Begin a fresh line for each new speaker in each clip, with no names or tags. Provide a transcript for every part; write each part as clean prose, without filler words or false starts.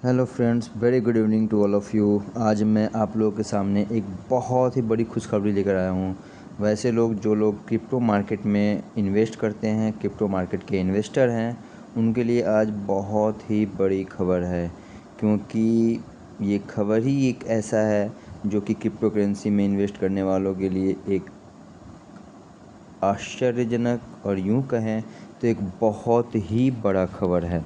Hello friends, very good evening to all of you. आज मैं आप लोगों के सामने एक बहुत ही बड़ी खुशखबरी लेकर आया हूँ। वैसे जो लोग क्रिप्टो मार्केट में इन्वेस्ट करते हैं, क्रिप्टो मार्केट के इन्वेस्टर हैं, उनके लिए आज बहुत ही बड़ी खबर है, क्योंकि ये खबर ही एक ऐसा है जो कि क्रिप्टो करेंसी में इन्वेस्ट करने वालों के लिए एक आश्चर्यजनक और यूँ कहें तो एक बहुत ही बड़ा खबर है।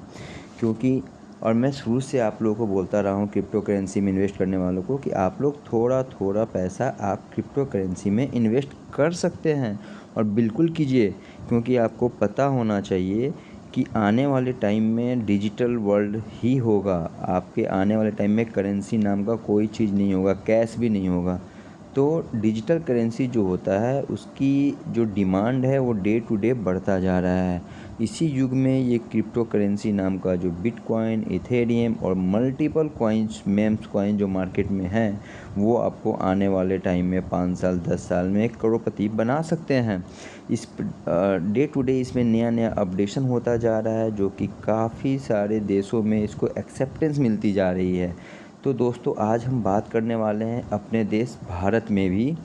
क्योंकि और मैं शुरू से आप लोगों को बोलता रहा हूँ क्रिप्टो करेंसी में इन्वेस्ट करने वालों को कि आप लोग थोड़ा थोड़ा पैसा आप क्रिप्टो करेंसी में इन्वेस्ट कर सकते हैं, और बिल्कुल कीजिए, क्योंकि आपको पता होना चाहिए कि आने वाले टाइम में डिजिटल वर्ल्ड ही होगा। आपके आने वाले टाइम में करेंसी नाम का कोई चीज़ नहीं होगा, कैश भी नहीं होगा। तो डिजिटल करेंसी जो होता है उसकी जो डिमांड है वो डे टू डे बढ़ता जा रहा है। इसी युग में ये क्रिप्टो करेंसी नाम का जो बिटकॉइन, इथेरियम और मल्टीपल कॉइन्स, मेम्स कॉइन जो मार्केट में हैं, वो आपको आने वाले टाइम में 5 साल 10 साल में करोड़पति बना सकते हैं। इस डे टू डे इसमें नया नया अपडेशन होता जा रहा है, जो कि काफ़ी सारे देशों में इसको एक्सेप्टेंस मिलती जा रही है। तो दोस्तों, आज हम बात करने वाले हैं अपने देश भारत में भी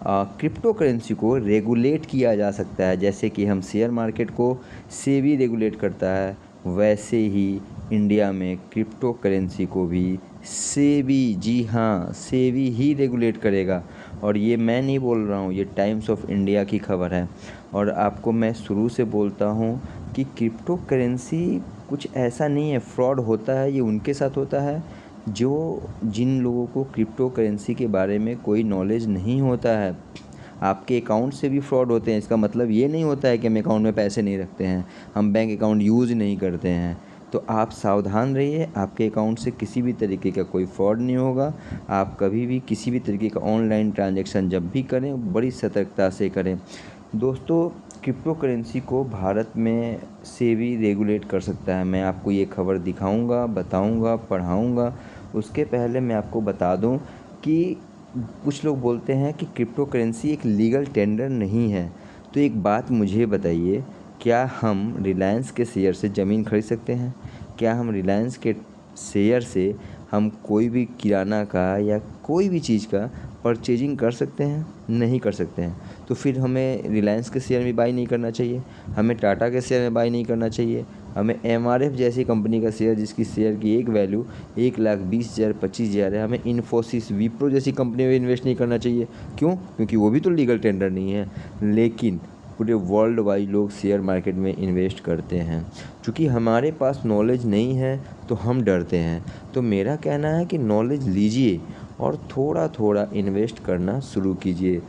क्रिप्टो करेंसी को रेगुलेट किया जा सकता है। जैसे कि हम शेयर मार्केट को सेबी रेगुलेट करता है, वैसे ही इंडिया में क्रिप्टो करेंसी को भी सेबी, जी हाँ, सेबी ही रेगुलेट करेगा। और ये मैं नहीं बोल रहा हूँ, ये टाइम्स ऑफ इंडिया की खबर है। और आपको मैं शुरू से बोलता हूँ कि क्रिप्टो करेंसी कुछ ऐसा नहीं है, फ्रॉड होता है ये उनके साथ होता है जिन लोगों को क्रिप्टो करेंसी के बारे में कोई नॉलेज नहीं होता है। आपके अकाउंट से भी फ्रॉड होते हैं। इसका मतलब ये नहीं होता है कि हम अकाउंट में पैसे नहीं रखते हैं, हम बैंक अकाउंट यूज़ नहीं करते हैं। तो आप सावधान रहिए, आपके अकाउंट से किसी भी तरीके का कोई फ्रॉड नहीं होगा। आप कभी भी किसी भी तरीके का ऑनलाइन ट्रांजैक्शन जब भी करें, बड़ी सतर्कता से करें। दोस्तों, क्रिप्टो करेंसी को भारत में सेबी रेगुलेट कर सकता है। मैं आपको ये खबर दिखाऊंगा, बताऊंगा, पढ़ाऊंगा। उसके पहले मैं आपको बता दूं कि कुछ लोग बोलते हैं कि क्रिप्टो करेंसी एक लीगल टेंडर नहीं है। तो एक बात मुझे बताइए, क्या हम रिलायंस के शेयर से ज़मीन खरीद सकते हैं? क्या हम रिलायंस के शेयर से हम कोई भी किराना का या कोई भी चीज़ का परचेजिंग कर सकते हैं? नहीं कर सकते हैं। तो फिर हमें रिलायंस के शेयर में बाई नहीं करना चाहिए, हमें टाटा के शेयर में बाई नहीं करना चाहिए, हमें एमआरएफ जैसी कंपनी का शेयर, जिसकी शेयर की एक वैल्यू 1,20,000 25,000 है, हमें इन्फोसिस, विप्रो जैसी कंपनी में इन्वेस्ट नहीं करना चाहिए। क्यों? क्योंकि वो भी तो लीगल टेंडर नहीं है। लेकिन पूरे वर्ल्ड वाइड लोग शेयर मार्केट में इन्वेस्ट करते हैं। चूँकि हमारे पास नॉलेज नहीं है तो हम डरते हैं। तो मेरा कहना है कि नॉलेज लीजिए और थोड़ा थोड़ा इन्वेस्ट करना शुरू कीजिए।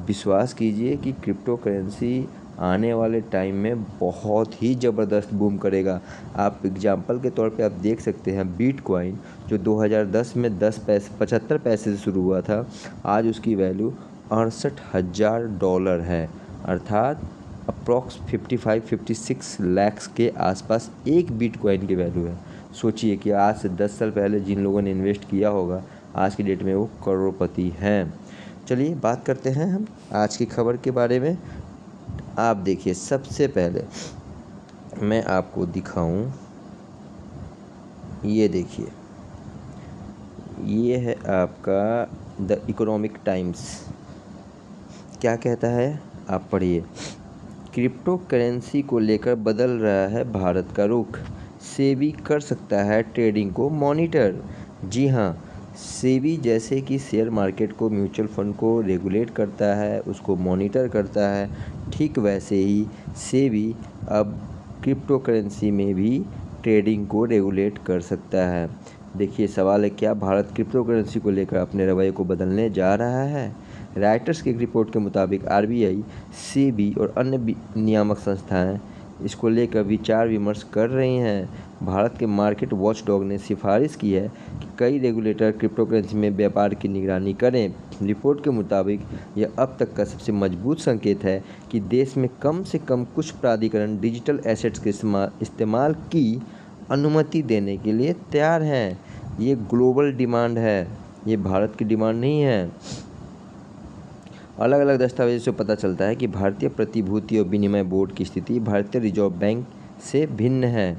विश्वास कीजिए कि क्रिप्टो करेंसी आने वाले टाइम में बहुत ही ज़बरदस्त बूम करेगा। आप एग्जांपल के तौर पे आप देख सकते हैं, बिटकॉइन जो 2010 में 10 पैसे 75 पैसे से शुरू हुआ था, आज उसकी वैल्यू $68,000 है। अर्थात अप्रॉक्स 55-56 लाख के आसपास एक बिटकॉइन की वैल्यू है। सोचिए कि आज से 10 साल पहले जिन लोगों ने इन्वेस्ट किया होगा, आज की डेट में वो करोड़पति हैं। चलिए बात करते हैं हम आज की खबर के बारे में। आप देखिए, सबसे पहले मैं आपको दिखाऊं, ये देखिए, ये है आपका द इकोनॉमिक टाइम्स। क्या कहता है, आप पढ़िए। क्रिप्टो करेंसी को लेकर बदल रहा है भारत का रुख, सेबी कर सकता है ट्रेडिंग को मॉनिटर। जी हाँ, सेबी जैसे कि शेयर मार्केट को, म्यूचुअल फंड को रेगुलेट करता है, उसको मॉनिटर करता है, ठीक वैसे ही सेबी अब क्रिप्टो करेंसी में भी ट्रेडिंग को रेगुलेट कर सकता है। देखिए, सवाल है, क्या भारत क्रिप्टो करेंसी को लेकर अपने रवैये को बदलने जा रहा है? राइटर्स की एक रिपोर्ट के मुताबिक आरबीआई, सेबी और अन्य नियामक संस्थाएं इसको लेकर विचार विमर्श कर रही हैं। भारत के मार्केट वॉचडॉग ने सिफारिश की है कि कई रेगुलेटर क्रिप्टो करेंसी में व्यापार की निगरानी करें। रिपोर्ट के मुताबिक यह अब तक का सबसे मजबूत संकेत है कि देश में कम से कम कुछ प्राधिकरण डिजिटल एसेट्स के इस्तेमाल की अनुमति देने के लिए तैयार हैं। ये ग्लोबल डिमांड है, ये भारत की डिमांड नहीं है। अलग अलग दस्तावेज़ों से पता चलता है कि भारतीय प्रतिभूति और विनिमय बोर्ड की स्थिति भारतीय रिजर्व बैंक से भिन्न है।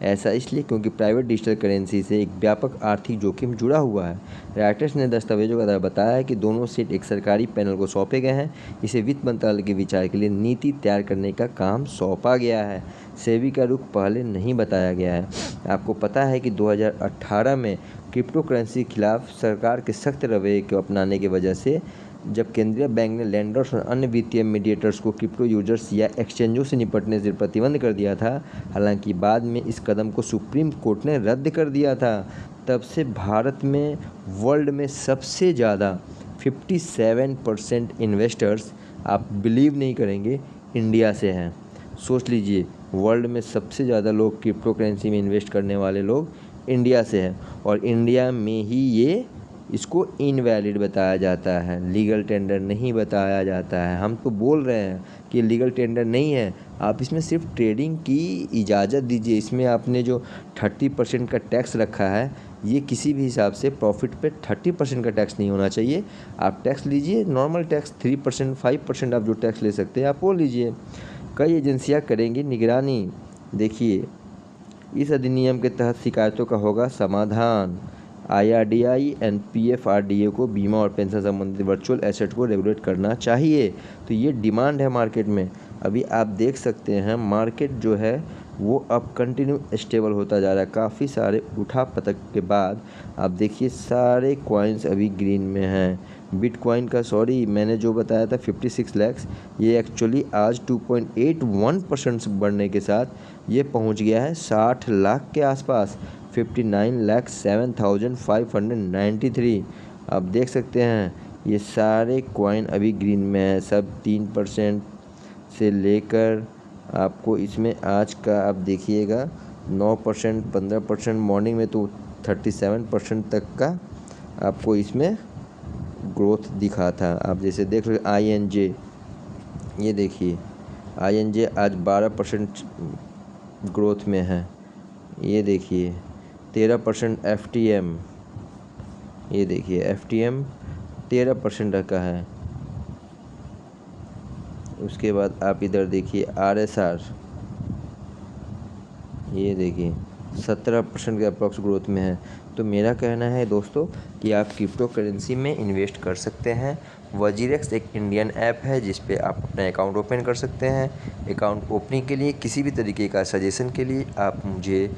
ऐसा इसलिए क्योंकि प्राइवेट डिजिटल करेंसी से एक व्यापक आर्थिक जोखिम जुड़ा हुआ है। राइटर्स ने दस्तावेजों के द्वारा बताया है कि दोनों सेट एक सरकारी पैनल को सौंपे गए हैं। इसे वित्त मंत्रालय के विचार के लिए नीति तैयार करने का काम सौंपा गया है। सेबी का रुख पहले नहीं बताया गया है। आपको पता है कि 2018 में क्रिप्टो करेंसी के खिलाफ सरकार के सख्त रवैये को अपनाने की वजह से जब केंद्रीय बैंक ने लेंडर्स और अन्य वित्तीय मीडिएटर्स को क्रिप्टो यूजर्स या एक्सचेंजों से निपटने से प्रतिबंध कर दिया था। हालांकि बाद में इस कदम को सुप्रीम कोर्ट ने रद्द कर दिया था। तब से भारत में वर्ल्ड में सबसे ज़्यादा 57% इन्वेस्टर्स, आप बिलीव नहीं करेंगे, इंडिया से हैं। सोच लीजिए, वर्ल्ड में सबसे ज़्यादा लोग क्रिप्टो करेंसी में इन्वेस्ट करने वाले लोग इंडिया से हैं, और इंडिया में ही ये इसको इनवैलिड बताया जाता है, लीगल टेंडर नहीं बताया जाता है। हम तो बोल रहे हैं कि लीगल टेंडर नहीं है, आप इसमें सिर्फ ट्रेडिंग की इजाज़त दीजिए। इसमें आपने जो 30% का टैक्स रखा है, ये किसी भी हिसाब से प्रॉफिट पे 30% का टैक्स नहीं होना चाहिए। आप टैक्स लीजिए, नॉर्मल टैक्स 3%, 5% आप जो टैक्स ले सकते हैं आप वो लीजिए। कई एजेंसियाँ करेंगी निगरानी। देखिए, इस अधिनियम के तहत शिकायतों का होगा समाधान। IRDAI एंड PFRDA को बीमा और पेंशन संबंधित वर्चुअल एसेट को रेगुलेट करना चाहिए। तो ये डिमांड है मार्केट में। अभी आप देख सकते हैं मार्केट जो है वो अब कंटिन्यू स्टेबल होता जा रहा है। काफ़ी सारे उठा पटक के बाद आप देखिए सारे कॉइन्स अभी ग्रीन में हैं। बिटकॉइन का, सॉरी, मैंने जो बताया था 56 लाख, ये एक्चुअली आज 2.81% बढ़ने के साथ ये पहुंच गया है 60 लाख के आसपास, 59,07,593। आप देख सकते हैं ये सारे कॉइन अभी ग्रीन में है। सब 3% से लेकर आपको इसमें आज का आप देखिएगा 9%, 15%, मॉर्निंग में तो 37% तक का आपको इसमें ग्रोथ दिखा था। आप जैसे देख रहे INJ, ये देखिए INJ आज 12% ग्रोथ में है। ये देखिए 13% FTM, ये देखिए FTM 13% का है। उसके बाद आप इधर देखिए RSR, ये देखिए 17% के अप्रॉक्स ग्रोथ में है। तो मेरा कहना है दोस्तों कि आप क्रिप्टो करेंसी में इन्वेस्ट कर सकते हैं। वजीरेक्स एक इंडियन ऐप है जिस पे आप अपना अकाउंट ओपन कर सकते हैं। अकाउंट ओपनिंग के लिए किसी भी तरीके का सजेशन के लिए आप मुझे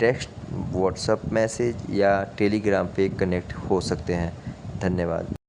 टेक्स्ट, व्हाट्सएप मैसेज या टेलीग्राम पे कनेक्ट हो सकते हैं। धन्यवाद।